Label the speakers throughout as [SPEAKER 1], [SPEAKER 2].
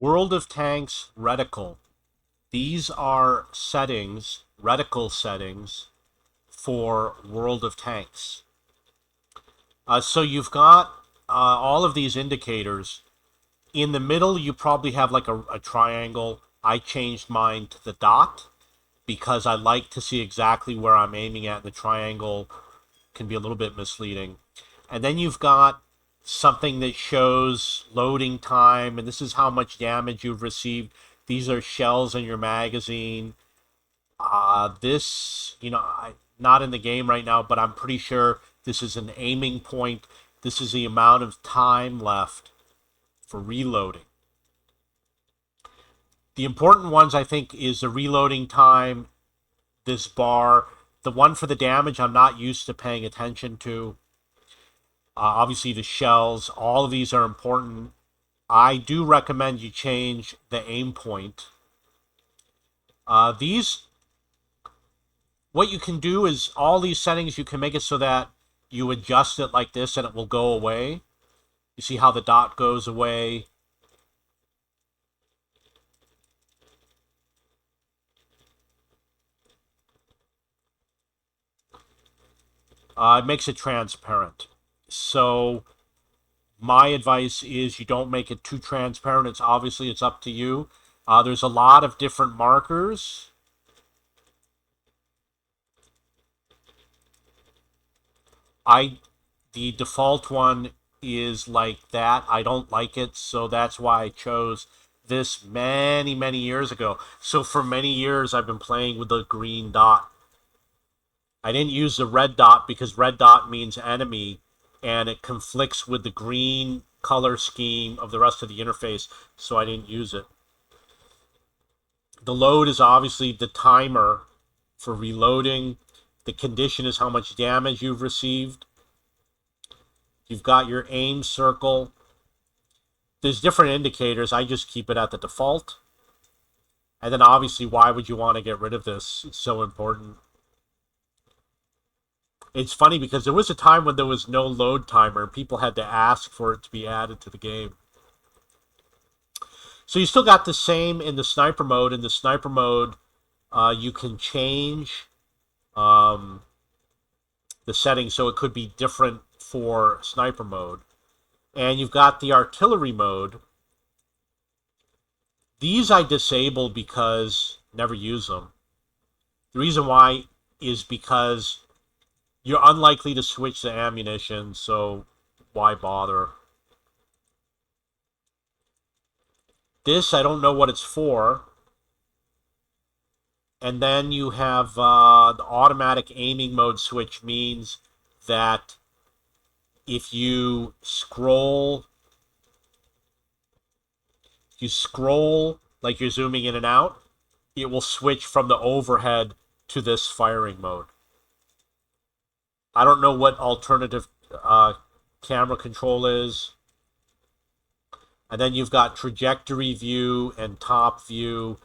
[SPEAKER 1] World of Tanks Reticle. These are settings, reticle settings for World of Tanks. So you've got all of these indicators. In the middle, you probably have like a triangle. I changed mine to the dot because I like to see exactly where I'm aiming at. The triangle can be a little bit misleading. And then you've got something that shows loading time, and this is how much damage you've received. These are shells in your magazine. Not in the game right now, but I'm pretty sure this is an aiming point. This is the amount of time left for reloading. The important ones, I think, is the reloading time, this bar. The one for the damage, I'm not used to paying attention to. Obviously, the shells, all of these are important. I do recommend you change the aim point. What you can do is all these settings, you can make it so that you adjust it like this and it will go away. You see how the dot goes away. It makes it transparent. So my advice is you don't make it too transparent. It's up to you. There's a lot of different markers. The default one is like that. I don't like it, so that's why I chose this many years ago. So for many years I've been playing with the green dot. I didn't use the red dot because red dot means enemy and it conflicts with the green color scheme of the rest of the interface, so I didn't use it. The load is obviously the timer for reloading. The condition is how much damage you've received. You've got your aim circle. There's different indicators. I just keep it at the default. And then obviously, why would you want to get rid of this? It's so important. It's funny because there was a time when there was no load timer and people had to ask for it to be added to the game. So you still got the same in the sniper mode. In the sniper mode, you can change the settings so it could be different for sniper mode. And you've got the artillery mode. These I disabled because never use them. The reason why is because you're unlikely to switch the ammunition, so why bother? This, I don't know what it's for. And then you have the automatic aiming mode switch means that if you scroll like you're zooming in and out, it will switch from the overhead to this firing mode. I don't know what alternative camera control is. And then you've got trajectory view and top view.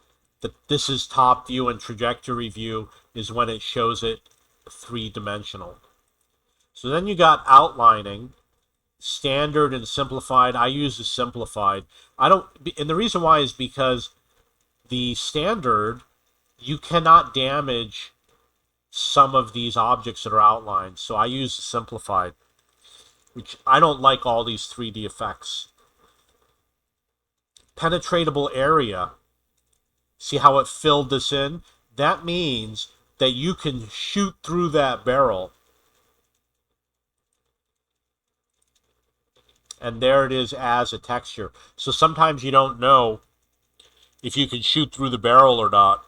[SPEAKER 1] This is top view, and trajectory view is when it shows it three-dimensional. So then you got outlining, standard and simplified. I use the simplified. And the reason why is because the standard, you cannot damage some of these objects that are outlined. So I use the simplified, which I don't like all these 3D effects. Penetratable area. See how it filled this in? That means that you can shoot through that barrel. And there it is as a texture. So sometimes you don't know if you can shoot through the barrel or not.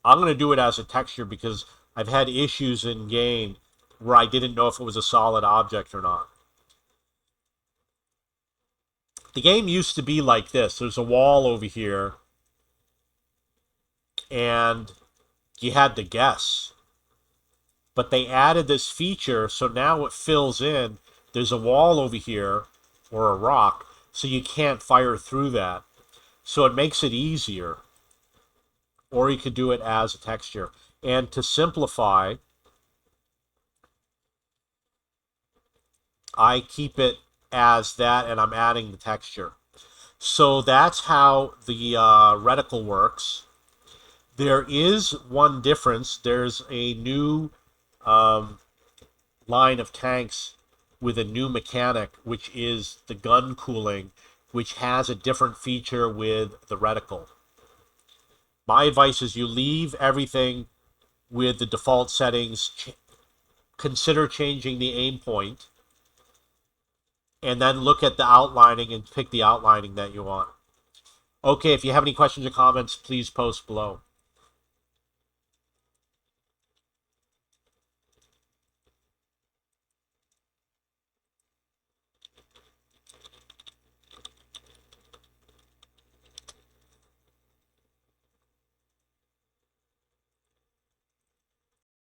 [SPEAKER 1] I'm going to do it as a texture because I've had issues in game where I didn't know if it was a solid object or not. The game used to be like this. There's a wall over here, and you had to guess. But they added this feature, so now it fills in. There's a wall over here, or a rock, so you can't fire through that. So it makes it easier. Or you could do it as a texture. And to simplify, I keep it as that, and I'm adding the texture. So that's how the reticle works. There is one difference. There's a new um, line of tanks with a new mechanic, which is the gun cooling, which has a different feature with the reticle. My advice is you leave everything with the default settings. Consider changing the aim point, and then look at the outlining and pick the outlining that you want. Okay, if you have any questions or comments, please post below.